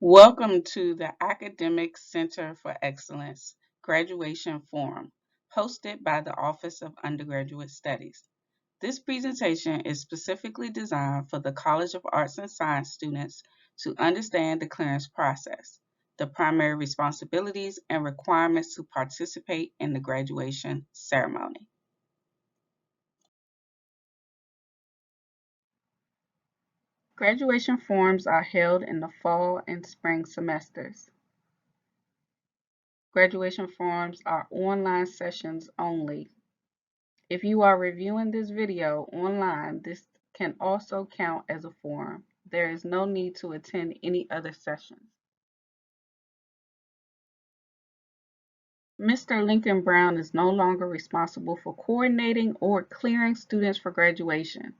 Welcome to the Academic Center for Excellence Graduation Forum, hosted by the Office of Undergraduate Studies. This presentation is specifically designed for the College of Arts and Science students to understand the clearance process, the primary responsibilities and requirements to participate in the graduation ceremony. Graduation forums are held in the fall and spring semesters. Graduation forums are online sessions only. If you are reviewing this video online, this can also count as a forum. There is no need to attend any other sessions. Mr. Lincoln Brown is no longer responsible for coordinating or clearing students for graduation.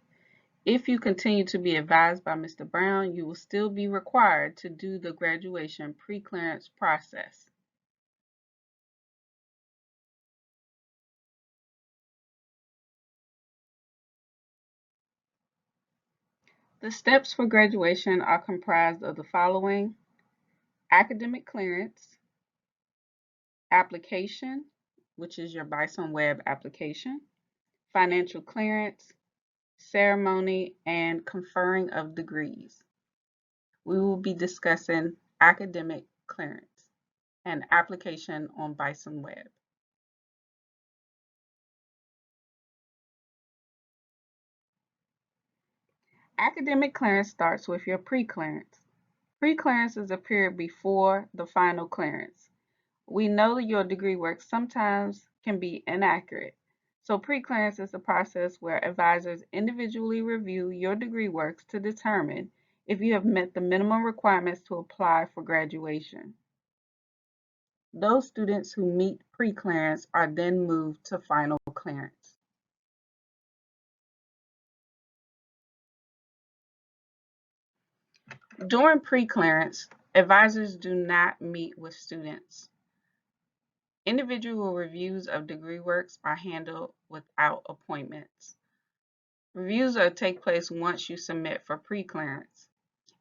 If you continue to be advised by Mr. Brown, you will still be required to do the graduation pre-clearance process. The steps for graduation are comprised of the following: academic clearance, application, which is your bisonweb application, financial clearance, ceremony, and conferring of degrees. We will be discussing academic clearance and application on bisonweb. Academic clearance starts with your pre-clearance. Pre-clearance is a period before the final clearance. We know your degree work sometimes can be inaccurate. So pre-clearance is the process where advisors individually review your degree works to determine if you have met the minimum requirements to apply for graduation. Those students who meet pre-clearance are then moved to final clearance. During pre-clearance, advisors do not meet with students. Individual reviews of degree works are handled without appointments. Reviews take place once you submit for pre-clearance,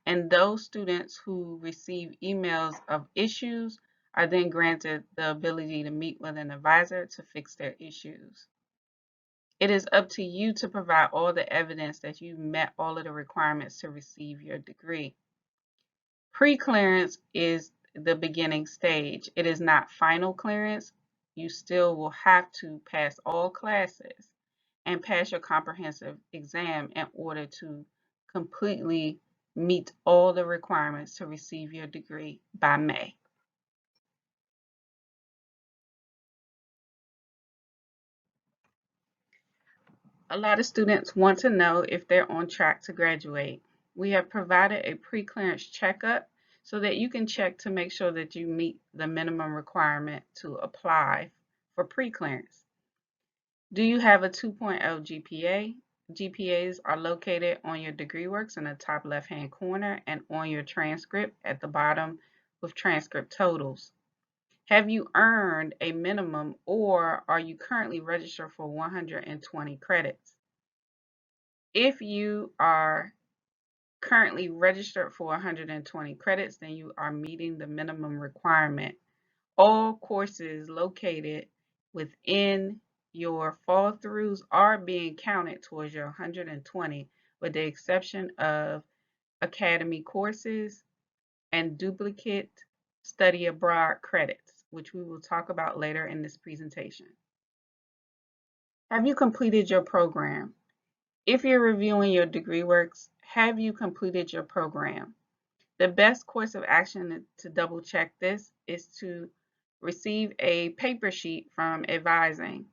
and those students who receive emails of issues are then granted the ability to meet with an advisor to fix their issues. It is up to you to provide all the evidence that you met all of the requirements to receive your degree. Pre-clearance is the beginning stage. It is not final clearance. You still will have to pass all classes and pass your comprehensive exam in order to completely meet all the requirements to receive your degree by May. A lot of students want to know if they're on track to graduate. We have provided a pre-clearance checkup so that you can check to make sure that you meet the minimum requirement to apply for pre-clearance. Do you have a 2.0 GPA? GPAs are located on your degree works in the top left-hand corner and on your transcript at the bottom with transcript totals. Have you earned a minimum, or are you currently registered for 120 credits? If you are currently registered for 120 credits, then you are meeting the minimum requirement. All courses located within your fall throughs are being counted towards your 120, with the exception of academy courses and duplicate study abroad credits, which we will talk about later in this presentation. Have you completed your program? If you're reviewing your degree works, have you completed your program? The best course of action to double check this is to receive a paper sheet from advising.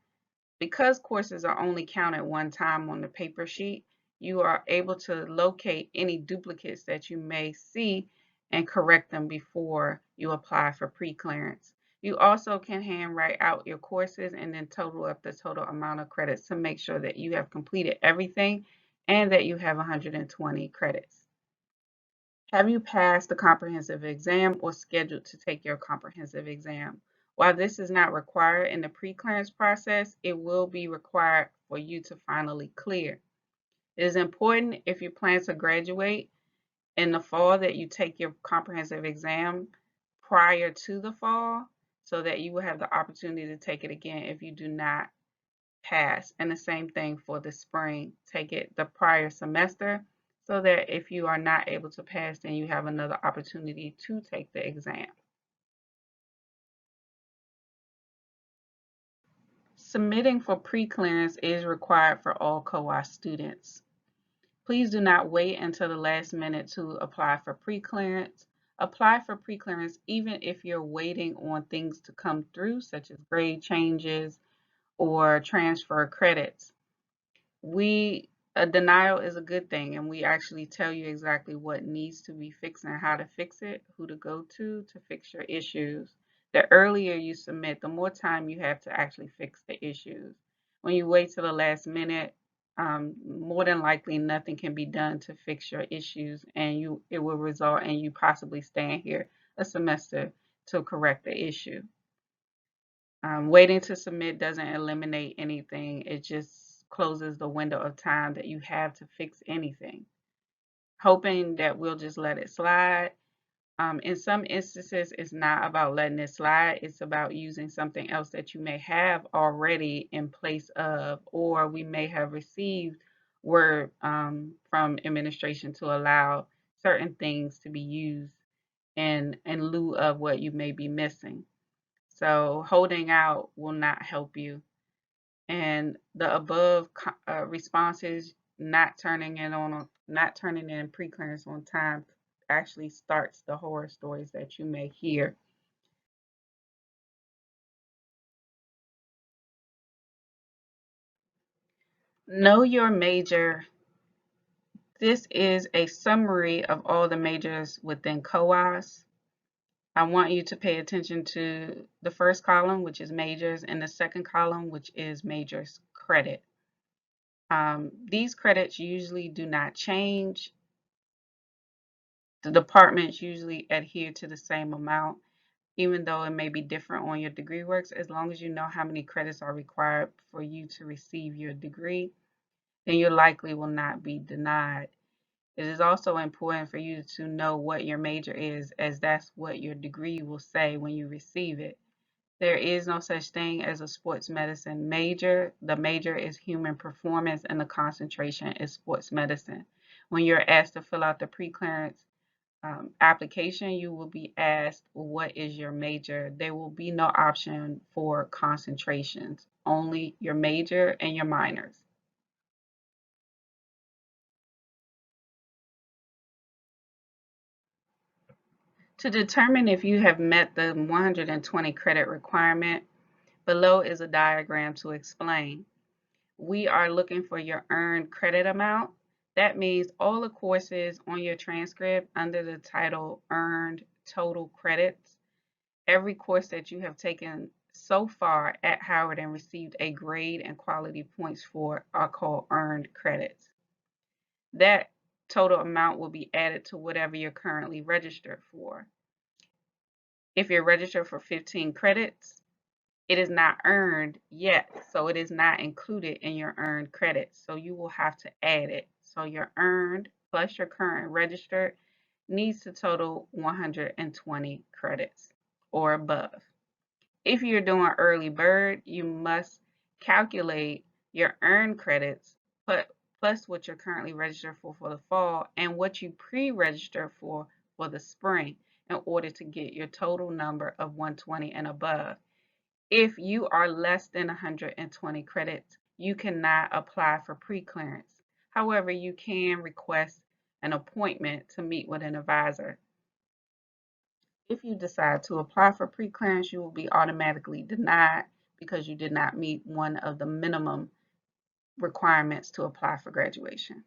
Because courses are only counted one time on the paper sheet, you are able to locate any duplicates that you may see and correct them before you apply for pre-clearance. You also can handwrite out your courses and then total up the total amount of credits to make sure that you have completed everything and that you have 120 credits. Have you passed the comprehensive exam or scheduled to take your comprehensive exam? While this is not required in the pre-clearance process, it will be required for you to finally clear. It is important, if you plan to graduate, in the fall that you take your comprehensive exam prior to the fall so that you will have the opportunity to take it again if you do not pass. And the same thing for the spring. Take it the prior semester so that if you are not able to pass, then you have another opportunity to take the exam. Submitting for preclearance is required for all COAS students. Please do not wait until the last minute to apply for preclearance. Apply for preclearance even if you're waiting on things to come through, such as grade changes or transfer credits. A denial is a good thing, and we actually tell you exactly what needs to be fixed and how to fix it, who to go to fix your issues. The earlier you submit, the more time you have to actually fix the issues. When you wait till the last minute, more than likely nothing can be done to fix your issues, and it will result in you possibly staying here a semester to correct the issue. Waiting to submit doesn't eliminate anything. It just closes the window of time that you have to fix anything. Hoping that we'll just let it slide. In some instances, it's not about letting it slide. It's about using something else that you may have already in place of, or we may have received word from administration to allow certain things to be used in lieu of what you may be missing. So holding out will not help you. And the above responses, not turning in preclearance on time, actually starts the horror stories that you may hear. Know your major. This is a summary of all the majors within COAS. I want you to pay attention to the first column, which is majors, and the second column, which is majors credit. These credits usually do not change. The departments usually adhere to the same amount, even though it may be different on your degree works. As long as you know how many credits are required for you to receive your degree, then you likely will not be denied. It is also important for you to know what your major is, as that's what your degree will say when you receive it. There is no such thing as a sports medicine major. The major is human performance and the concentration is sports medicine. When you're asked to fill out the preclearance application, you will be asked, what is your major? There will be no option for concentrations, only your major and your minors. To determine if you have met the 120 credit requirement, below is a diagram to explain. We are looking for your earned credit amount. That means all the courses on your transcript under the title Earned Total Credits. Every course that you have taken so far at Howard and received a grade and quality points for are called earned credits. That total amount will be added to whatever you're currently registered for. If you're registered for 15 credits, it is not earned yet, so it is not included in your earned credits. So you will have to add it. So your earned plus your current registered needs to total 120 credits or above. If you're doing early bird, you must calculate your earned credits plus what you're currently registered for the fall and what you pre-register for the spring in order to get your total number of 120 and above. If you are less than 120 credits, you cannot apply for preclearance. However, you can request an appointment to meet with an advisor. If you decide to apply for preclearance, you will be automatically denied because you did not meet one of the minimum requirements to apply for graduation.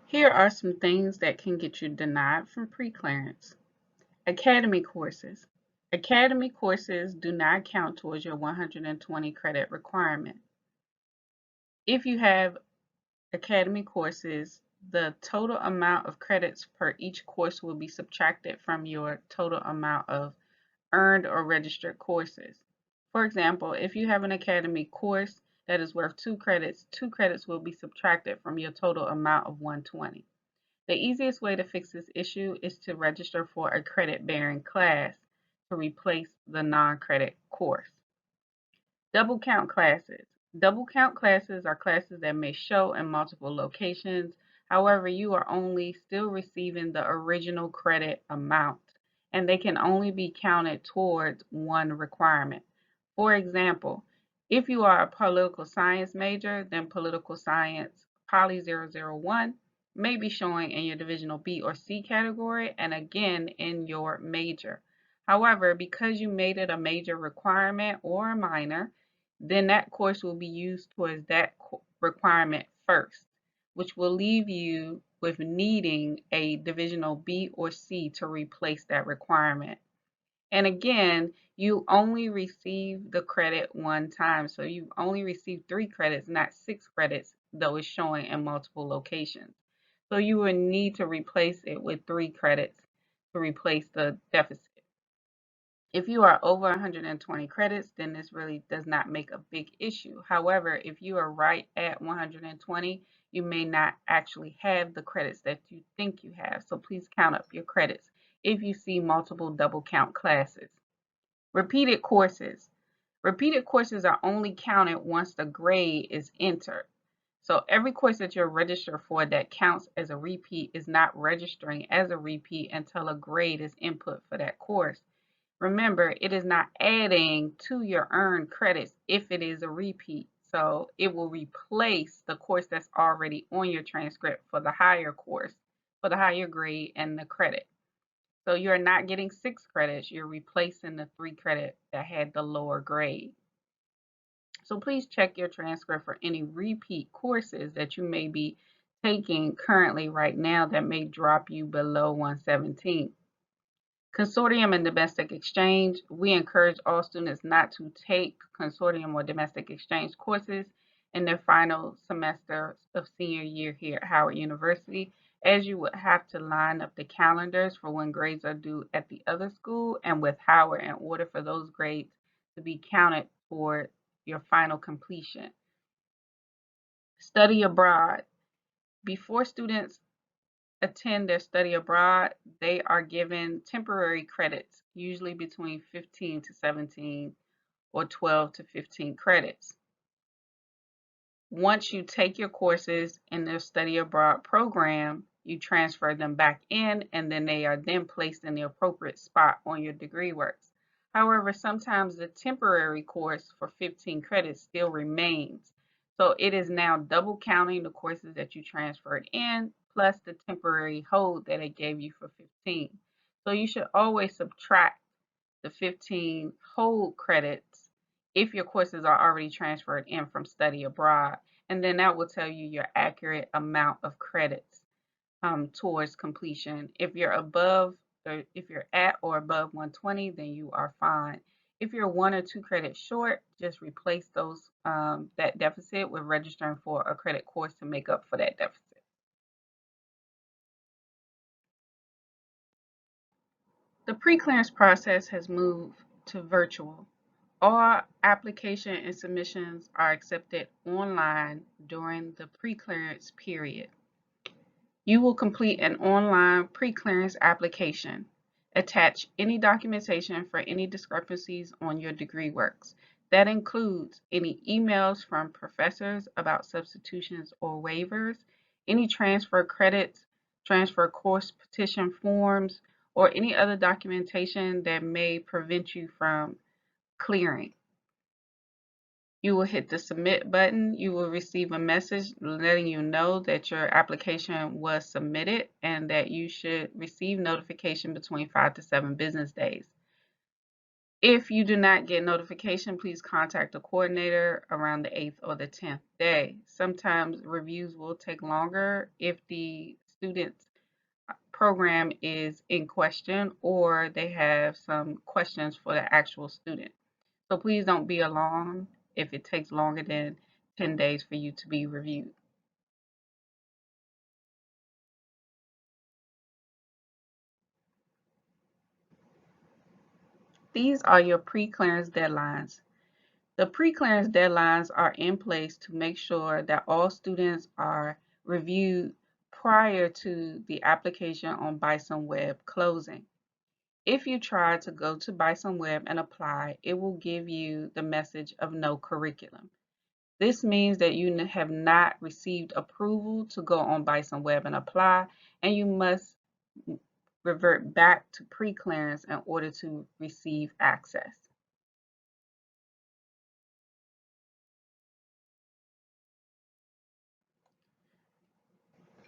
Here are some things that can get you denied from preclearance. Academy courses. Academy courses do not count towards your 120 credit requirement. If you have academy courses, the total amount of credits per each course will be subtracted from your total amount of earned or registered courses. For example, if you have an academic course that is worth 2 credits will be subtracted from your total amount of 120. The easiest way to fix this issue is to register for a credit-bearing class to replace the non-credit course. Double count classes. Double count classes are classes that may show in multiple locations. However, you are only still receiving the original credit amount, and they can only be counted towards one requirement. For example, if you are a political science major, then political science Poly 001 may be showing in your divisional B or C category and again in your major. However, because you made it a major requirement or a minor, then that course will be used towards that requirement first, which will leave you with needing a divisional B or C to replace that requirement. And again, you only receive the credit one time. So you only receive 3 credits, not 6 credits, though it's showing in multiple locations. So you would need to replace it with 3 credits to replace the deficit. If you are over 120 credits, then this really does not make a big issue. However, if you are right at 120, you may not actually have the credits that you think you have. So please count up your credits if you see multiple double count classes. Repeated courses. Repeated courses are only counted once the grade is entered. So every course that you're registered for that counts as a repeat is not registering as a repeat until a grade is input for that course. Remember, it is not adding to your earned credits if it is a repeat. So it will replace the course that's already on your transcript for the higher course, for the higher grade and the credit. So you're not getting 6 credits, you're replacing the 3 credit that had the lower grade. So please check your transcript for any repeat courses that you may be taking currently right now that may drop you below 117. Consortium and domestic exchange. We encourage all students not to take consortium or domestic exchange courses in their final semester of senior year here at Howard University, as you would have to line up the calendars for when grades are due at the other school and with Howard in order for those grades to be counted for your final completion. Study abroad. Before students attend their study abroad, they are given temporary credits, usually between 15 to 17 or 12 to 15 credits. Once you take your courses in the study abroad program, you transfer them back in and then they are then placed in the appropriate spot on your degree works. However, sometimes the temporary course for 15 credits still remains. So it is now double counting the courses that you transferred in plus the temporary hold that it gave you for 15. So you should always subtract the 15 hold credits if your courses are already transferred in from study abroad. And then that will tell you your accurate amount of credits towards completion. If you're above, or if you're at or above 120, then you are fine. If you're 1 or 2 credits short, just replace those that deficit with registering for a credit course to make up for that deficit. The preclearance process has moved to virtual. All application and submissions are accepted online during the preclearance period. You will complete an online preclearance application. Attach any documentation for any discrepancies on your degree works. That includes any emails from professors about substitutions or waivers, any transfer credits, transfer course petition forms, or any other documentation that may prevent you from clearing. You will hit the submit button. You will receive a message letting you know that your application was submitted and that you should receive notification between 5 to 7 business days. If you do not get notification, please contact the coordinator around the 8th or the 10th day. Sometimes reviews will take longer if the student's program is in question or they have some questions for the actual student. So please don't be alarmed if it takes longer than 10 days for you to be reviewed. These are your pre-clearance deadlines. The pre-clearance deadlines are in place to make sure that all students are reviewed prior to the application on bisonweb closing. If you try to go to bisonweb and apply, it will give you the message of no curriculum. This means that you have not received approval to go on bisonweb and apply, and you must revert back to pre-clearance in order to receive access.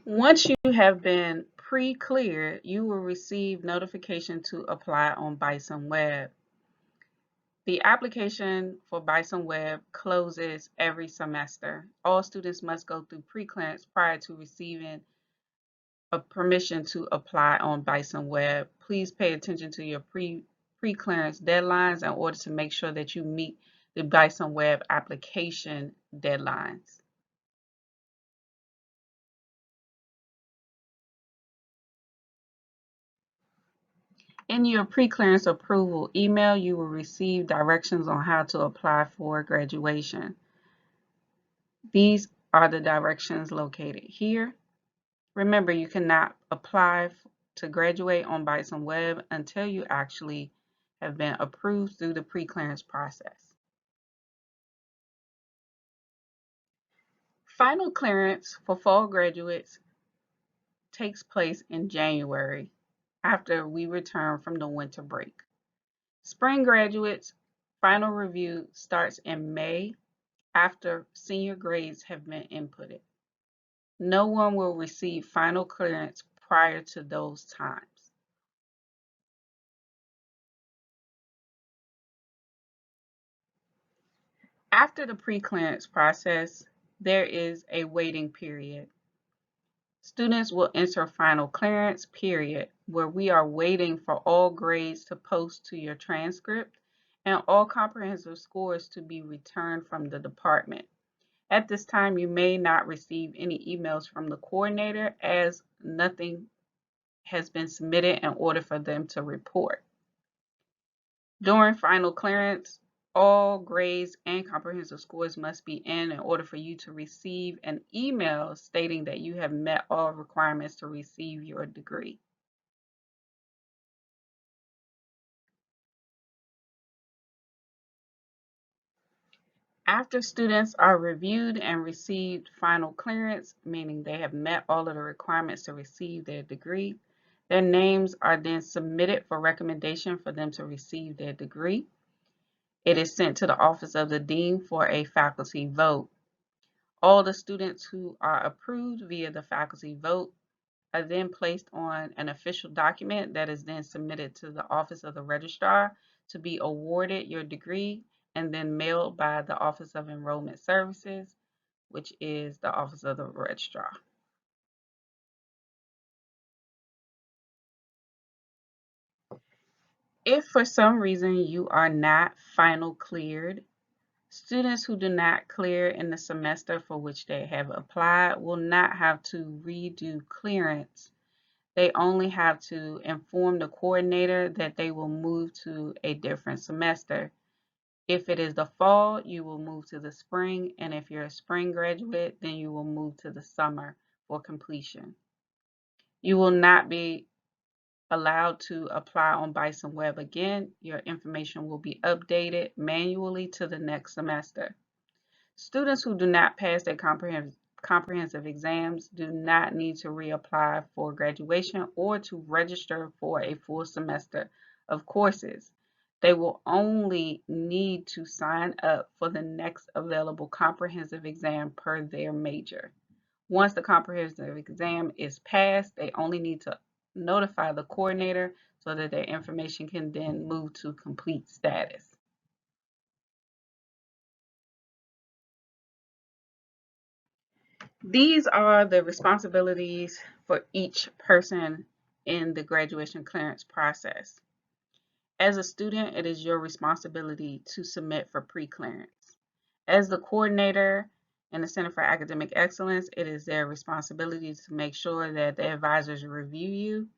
Once you have been pre-cleared, you will receive notification to apply on bisonweb. The application for bisonweb closes every semester. All students must go through pre-clearance prior to receiving a permission to apply on bisonweb. Please pay attention to your pre-clearance deadlines in order to make sure that you meet the bisonweb application deadlines. In your pre-clearance approval email, you will receive directions on how to apply for graduation. These are the directions located here. Remember, you cannot apply to graduate on bisonweb until you actually have been approved through the pre-clearance process. Final clearance for fall graduates takes place in January after we return from the winter break. Spring graduates' final review starts in May after senior grades have been inputted. No one will receive final clearance prior to those times. After the pre-clearance process, there is a waiting period. Students will enter final clearance period, where we are waiting for all grades to post to your transcript and all comprehensive scores to be returned from the department. At this time, you may not receive any emails from the coordinator as nothing has been submitted in order for them to report. During final clearance, all grades and comprehensive scores must be in order for you to receive an email stating that you have met all requirements to receive your degree. After students are reviewed and received final clearance, meaning they have met all of the requirements to receive their degree, their names are then submitted for recommendation for them to receive their degree. It is sent to the office of the dean for a faculty vote. All the students who are approved via the faculty vote are then placed on an official document that is then submitted to the office of the registrar to be awarded your degree and then mailed by the Office of Enrollment Services, which is the office of the registrar. If for some reason you are not final cleared, students who do not clear in the semester for which they have applied will not have to redo clearance. They only have to inform the coordinator that they will move to a different semester. If it is the fall, you will move to the spring, and if you're a spring graduate, then you will move to the summer for completion. You will not be allowed to apply on bisonweb again. Your information will be updated manually to the next semester. Students who do not pass their comprehensive exams do not need to reapply for graduation or to register for a full semester of courses. They will only need to sign up for the next available comprehensive exam per their major. Once the comprehensive exam is passed, they only need to notify the coordinator so that their information can then move to complete status. These are the responsibilities for each person in the graduation clearance process. As a student, it is your responsibility to submit for pre-clearance. As the coordinator in the Center for Academic Excellence, it is their responsibility to make sure that the advisors review you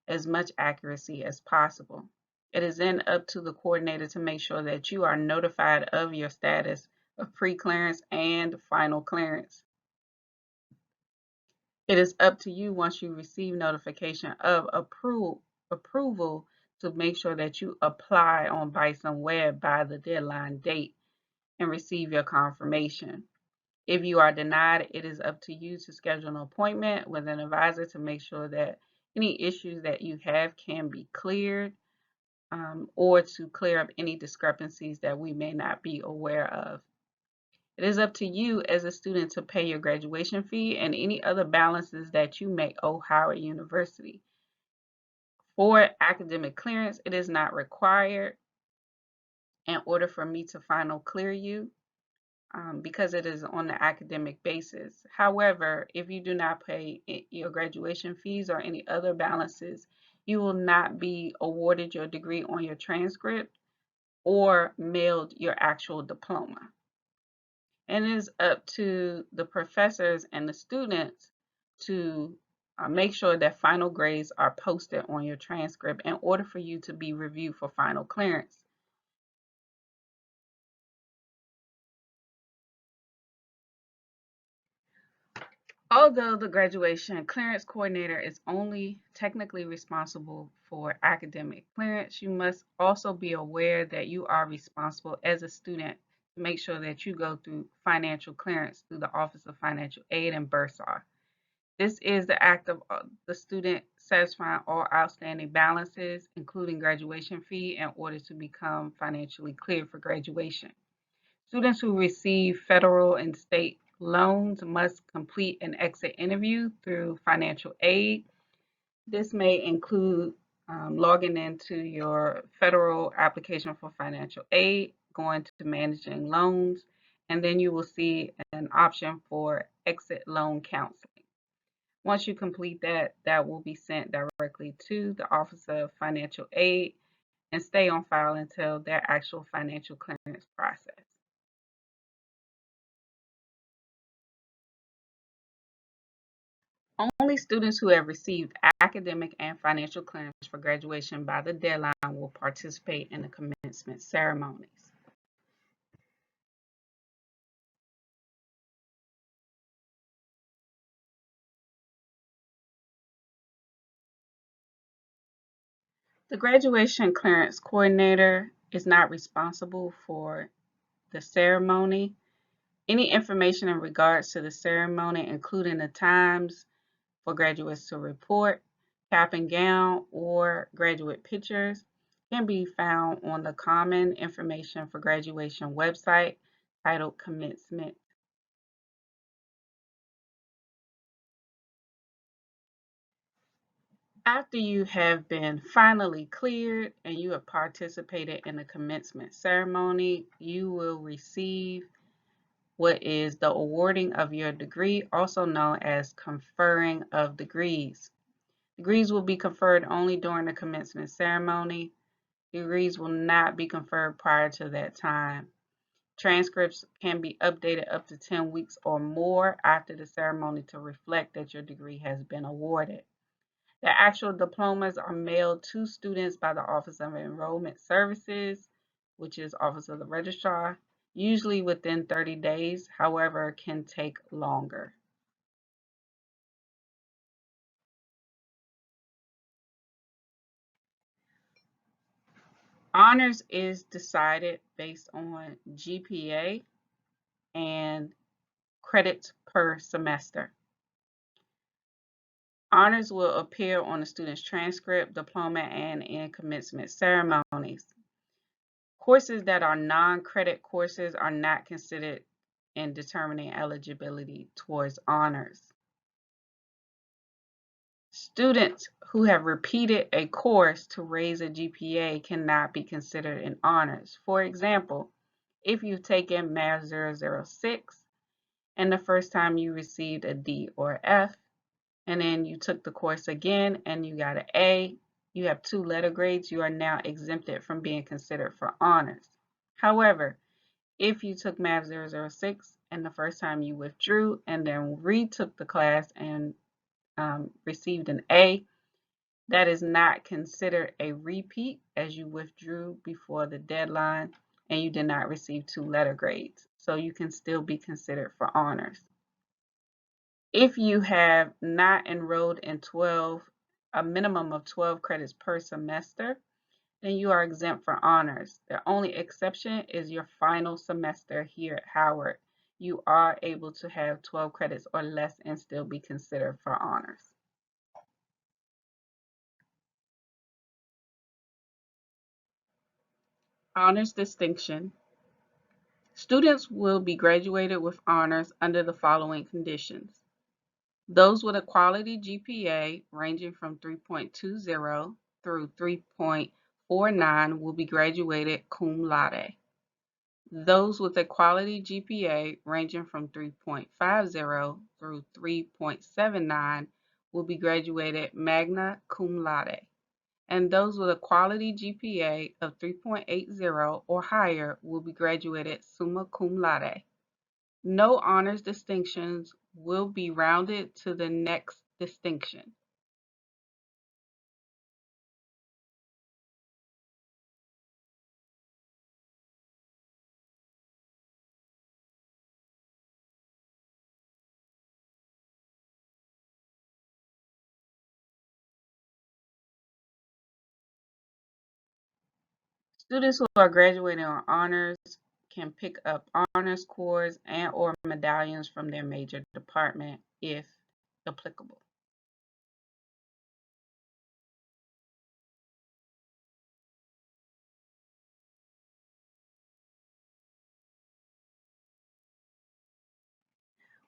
as much accuracy as possible. It is then up to the coordinator to make sure that you are notified of your status of pre-clearance and final clearance. It is up to you once you receive notification of approval to make sure that you apply on bisonweb by the deadline date and receive your confirmation. If you are denied, it is up to you to schedule an appointment with an advisor to make sure that any issues that you have can be cleared, or to clear up any discrepancies that we may not be aware of. It is up to you as a student to pay your graduation fee and any other balances that you may owe Howard University. For academic clearance, it is not required in order for me to final clear you, because it is on the academic basis. However, if you do not pay your graduation fees or any other balances, you will not be awarded your degree on your transcript or mailed your actual diploma. And it is up to the professors and the students to make sure that final grades are posted on your transcript in order for you to be reviewed for final clearance. Although the graduation clearance coordinator is only technically responsible for academic clearance, you must also be aware that you are responsible as a student to make sure that you go through financial clearance through the Office of Financial Aid and Bursar. This is the act of the student satisfying all outstanding balances, including graduation fee, in order to become financially clear for graduation. Students who receive federal and state loans must complete an exit interview through financial aid. This may include logging into your federal application for financial aid, going to managing loans, and then you will see an option for exit loan counseling. Once you complete that, that will be sent directly to the Office of Financial Aid and stay on file until their actual financial clearance process. Only students who have received academic and financial clearance for graduation by the deadline will participate in the commencement ceremonies. The graduation clearance coordinator is not responsible for the ceremony. Any information in regards to the ceremony, including the times for graduates to report, cap and gown, or graduate pictures, can be found on the Common Information for Graduation website titled Commencement. After you have been finally cleared and you have participated in the commencement ceremony, you will receive what is the awarding of your degree, also known as conferring of degrees. Degrees will be conferred only during the commencement ceremony. Degrees will not be conferred prior to that time. Transcripts can be updated up to 10 weeks or more after the ceremony to reflect that your degree has been awarded. The actual diplomas are mailed to students by the Office of Enrollment Services, which is Office of the Registrar, usually within 30 days, however, can take longer. Honors is decided based on GPA and credits per semester. Honors will appear on the student's transcript, diploma, and in commencement ceremonies. Courses that are non-credit courses are not considered in determining eligibility towards honors. Students who have repeated a course to raise a GPA cannot be considered in honors. For example, if you've taken Math 006 and the first time you received a D or F, and then you took the course again and you got an A, you have 2 letter grades, you are now exempted from being considered for honors. However, if you took Math 006 and the first time you withdrew and then retook the class and received an A, That is not considered a repeat as you withdrew before the deadline and you did not receive 2 letter grades. So you can still be considered for honors. If you have not enrolled in a minimum of 12 credits per semester, then you are exempt for honors. The only exception is your final semester here at Howard. You are able to have 12 credits or less and still be considered for honors. Honors distinction. Students will be graduated with honors under the following conditions. Those with a quality GPA ranging from 3.20 through 3.49 will be graduated cum laude. Those with a quality GPA ranging from 3.50 through 3.79 will be graduated magna cum laude. And those with a quality GPA of 3.80 or higher will be graduated summa cum laude. No honors distinctions will be rounded to the next distinction. Students who are graduating on honors can pick up honors corps and or medallions from their major department if applicable.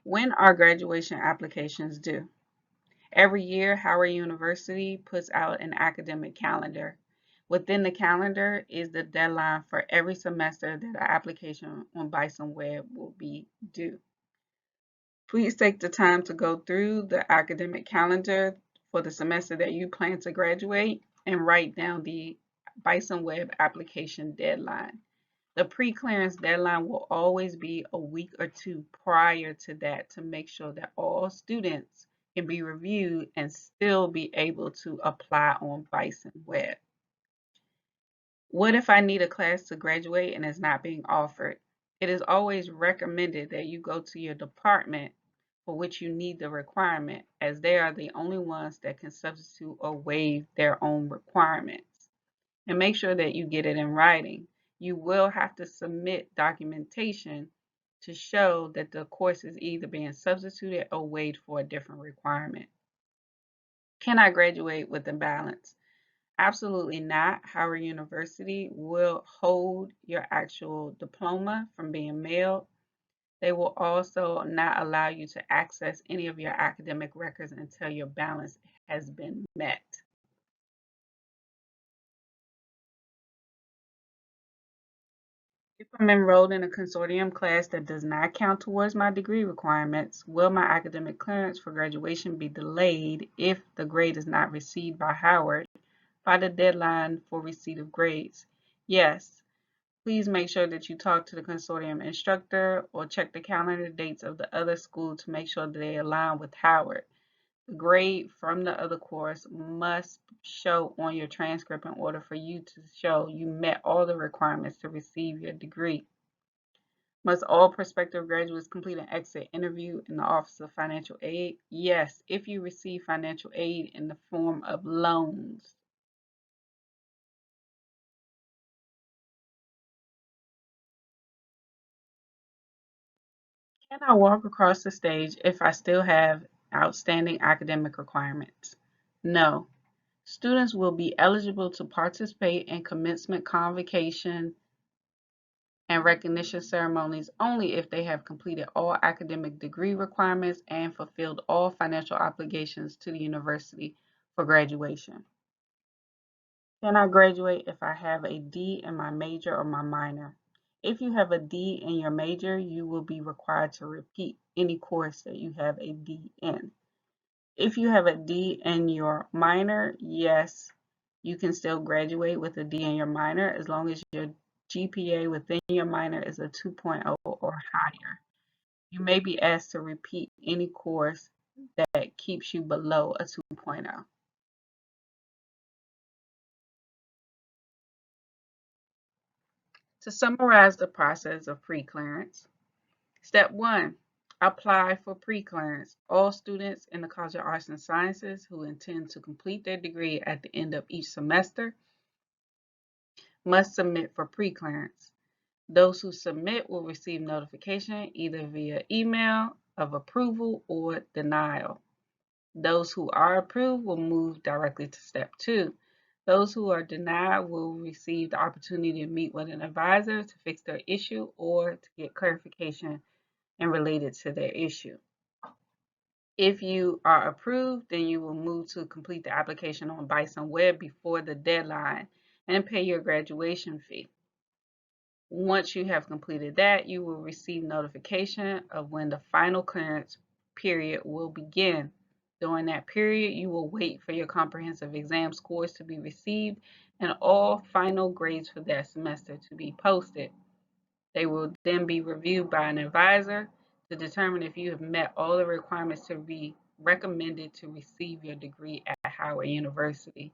When are graduation applications due? Every year, Howard University puts out an academic calendar. Within the calendar is the deadline for every semester that an application on bisonweb will be due. Please take the time to go through the academic calendar for the semester that you plan to graduate and write down the bisonweb application deadline. The pre-clearance deadline will always be a week or two prior to that to make sure that all students can be reviewed and still be able to apply on bisonweb. What if I need a class to graduate and it's not being offered? It is always recommended that you go to your department for which you need the requirement, as they are the only ones that can substitute or waive their own requirements. And make sure that you get it in writing. You will have to submit documentation to show that the course is either being substituted or waived for a different requirement. Can I graduate with a balance? Absolutely not. Howard University will hold your actual diploma from being mailed. They will also not allow you to access any of your academic records until your balance has been met. If I'm enrolled in a consortium class that does not count towards my degree requirements, will my academic clearance for graduation be delayed if the grade is not received by Howard by the deadline for receipt of grades? Yes. Please make sure that you talk to the consortium instructor or check the calendar dates of the other school to make sure that they align with Howard. The grade from the other course must show on your transcript in order for you to show you met all the requirements to receive your degree. Must all prospective graduates complete an exit interview in the Office of Financial Aid? Yes, if you receive financial aid in the form of loans. Can I walk across the stage if I still have outstanding academic requirements? No. Students will be eligible to participate in commencement convocation and recognition ceremonies only if they have completed all academic degree requirements and fulfilled all financial obligations to the university for graduation. Can I graduate if I have a D in my major or my minor? If you have a D in your major, you will be required to repeat any course that you have a D in. If you have a D in your minor, yes, you can still graduate with a D in your minor as long as your GPA within your minor is a 2.0 or higher. You may be asked to repeat any course that keeps you below a 2.0. To summarize the process of preclearance, Step 1. Apply for preclearance. All students in the College of Arts and Sciences who intend to complete their degree at the end of each semester must submit for preclearance. Those who submit will receive notification either via email of approval or denial. Those who are approved will move directly to Step 2. Those who are denied will receive the opportunity to meet with an advisor to fix their issue or to get clarification and related to their issue. If you are approved, then you will move to complete the application on bisonweb before the deadline and pay your graduation fee. Once you have completed that, you will receive notification of when the final clearance period will begin. During that period, you will wait for your comprehensive exam scores to be received and all final grades for that semester to be posted. They will then be reviewed by an advisor to determine if you have met all the requirements to be recommended to receive your degree at Howard University.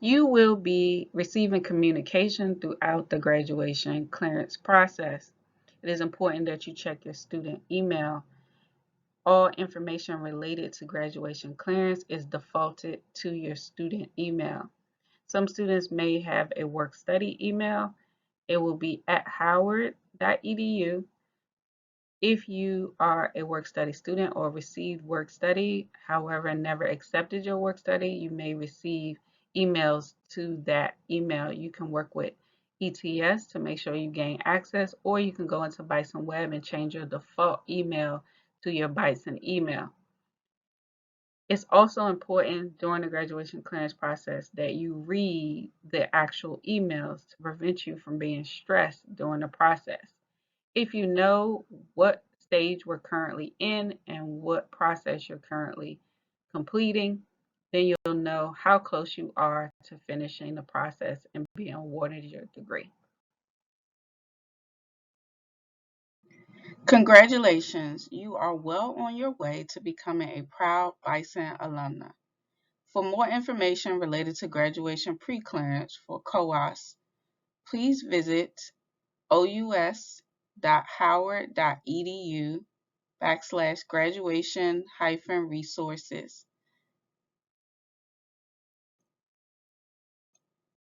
You will be receiving communication throughout the graduation clearance process. It is important that you check your student email. All information related to graduation clearance is defaulted to your student email. Some students may have a work study email. It will be at howard.edu. If you are a work study student or received work study, however, never accepted your work study, you may receive emails to that email. You can work with ETS to make sure you gain access, or you can go into Bison Web and change your default email to your Bison email. It's also important during the graduation clearance process that you read the actual emails to prevent you from being stressed during the process. If you know what stage we're currently in and what process you're currently completing, then you'll know how close you are to finishing the process and being awarded your degree. Congratulations, you are well on your way to becoming a proud Bison alumna. For more information related to graduation preclearance for COAS, please visit ous.howard.edu /graduation-resources.